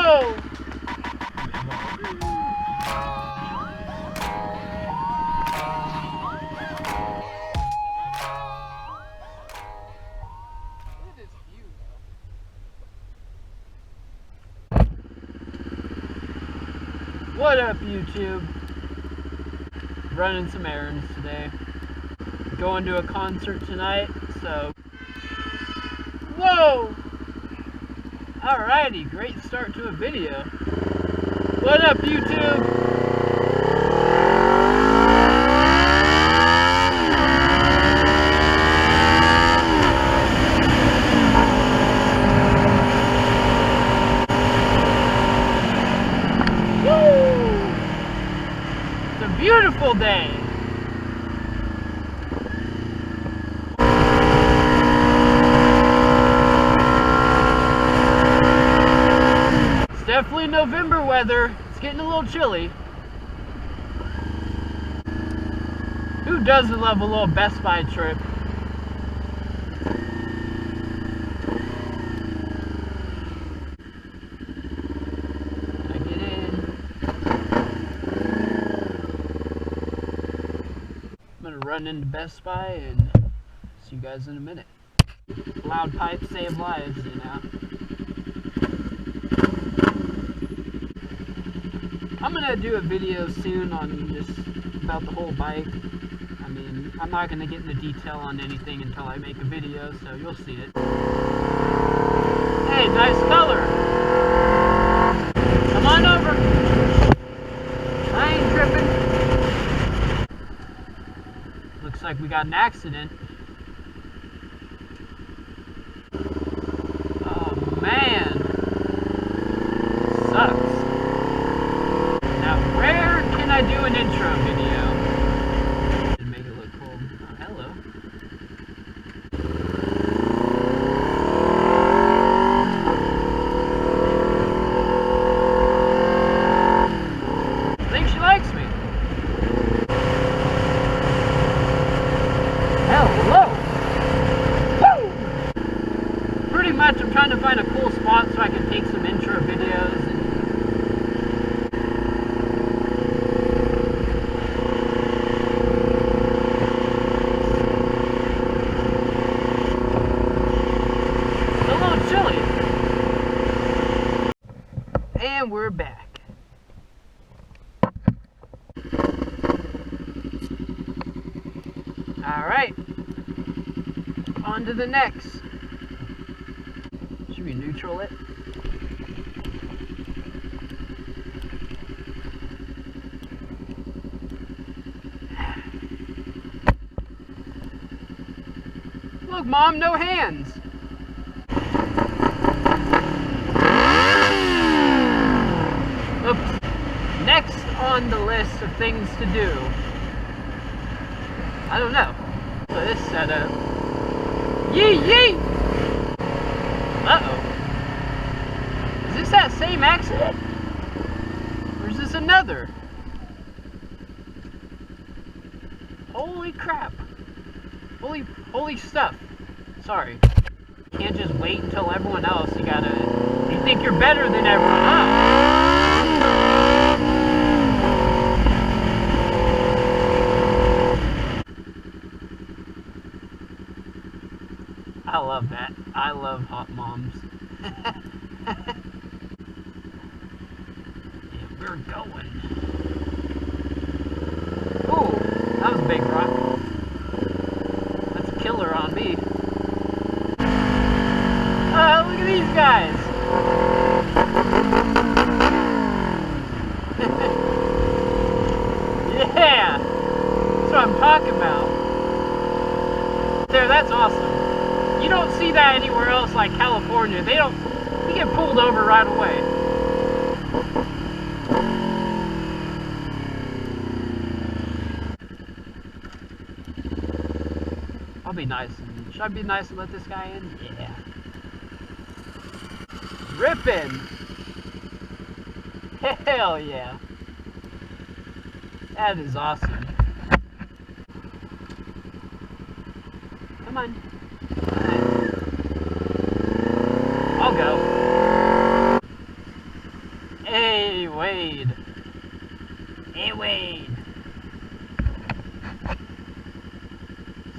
Whoa! What up, YouTube? Running some errands today. Going to a concert tonight, so... Whoa! Alrighty, great start to a video. What up, YouTube? It's a beautiful day. It's definitely November weather. It's getting a little chilly. Who doesn't love a little Best Buy trip? Run into Best Buy and see you guys in a minute. Loud pipes save lives, you know. I'm gonna do a video soon on just about the whole bike. I mean, I'm not gonna get into detail on anything until I make a video, so you'll see it. Hey, nice color! Come on over! I ain't tripping. Looks like we got an accident. Oh man. Sucks. Now where can I do an intro video? To make it look cool. Oh, hello. I think she likes me. Hello! Woo! Pretty much I'm trying to find a cool spot so I can take some intro videos. It's a little chilly. And we're back. Alright, on to the next. Should we neutral it? Look, Mom, no hands. Oops. Next on the list of things to do. I don't know. So this setup. Yee yee! Uh-oh. Is this that same accident? Or is this another? Holy crap. Holy stuff. Sorry. You can't just wait until everyone else. You think you're better than everyone, huh? I love that. I love hot moms. Yeah, we're going. Ooh, that was a big rock. That's a killer on me. Look at these guys. Yeah, that's what I'm talking about. There, that's awesome. You don't see that anywhere else like California. You get pulled over right away. I'll be nice. Should I be nice and let this guy in? Yeah. Rippin'! Hell yeah. That is awesome. Come on. I'll go. wade.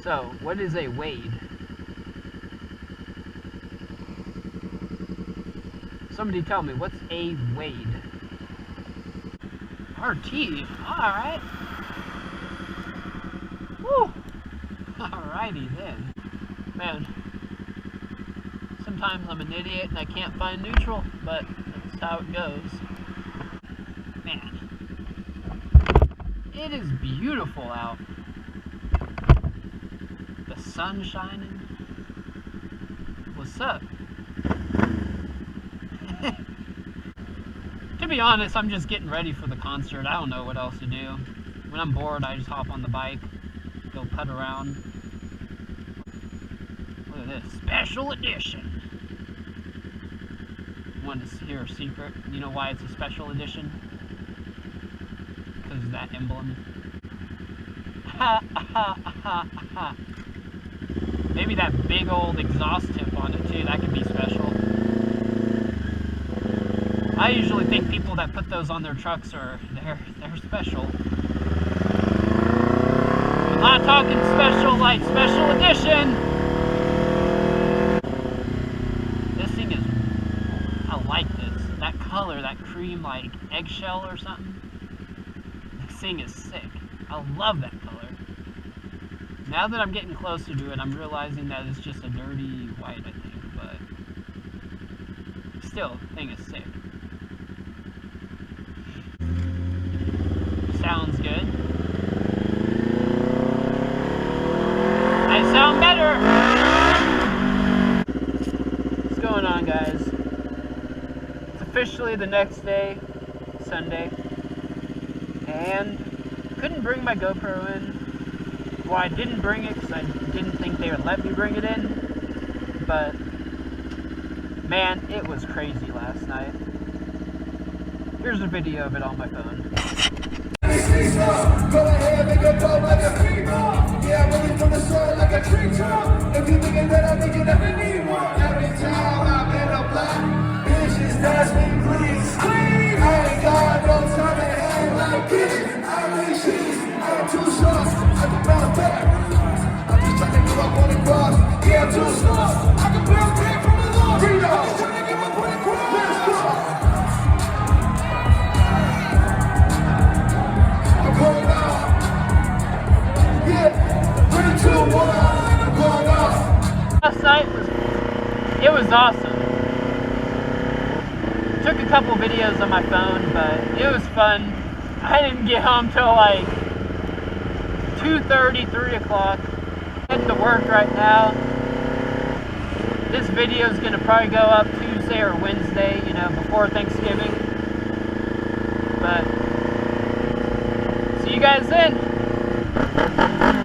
So, what is a wade? Somebody tell me, what's a wade? RT, alright. Woo! Alrighty then. Man, sometimes I'm an idiot and I can't find neutral, but that's how it goes. Man, it is beautiful out. The sun shining. What's up? To be honest, I'm just getting ready for the concert. I don't know what else to do. When I'm bored, I just hop on the bike, go putt around. Look at this, special edition. Want to hear a secret? You know why it's a special edition? Because of that emblem. Ha ha ha ha. Maybe that big old exhaust tip on it too, that could be special. I usually think people that put those on their trucks they're special. I'm not talking special like special edition. This thing is, I like this. That color, that cream like eggshell or something. This thing is sick. I love that color. Now that I'm getting closer to it, I'm realizing that it's just a dirty white, I think, but still, the thing is sick. Sounds good. I sound better! What's going on, guys? It's officially the next day, Sunday, and couldn't bring my GoPro in. Well, I didn't bring it because I didn't think they would let me bring it in, but man, it was crazy last night. Here's a video of it on my phone. Go ahead, make it go like a free ball. Yeah, I'm really from the soil like a tree trunk. If you thinking that I'm thinking every need one. Every time I'm in a block, bitches that's me, please. I ain't got no time to hang like this. I make cheese, I'm too soft, I can bounce back. I'm just trying to give up on the cross. Yeah, I'm too soft, I can bounce back from the Lord. I'm just trying to give up on the cross. Let's go. Last night it was awesome. Took a couple videos on my phone, but it was fun. I didn't get home till like 2:30, 3 o'clock. Heading to work right now. This video is gonna probably go up Tuesday or Wednesday, you know, before Thanksgiving. But see you guys then.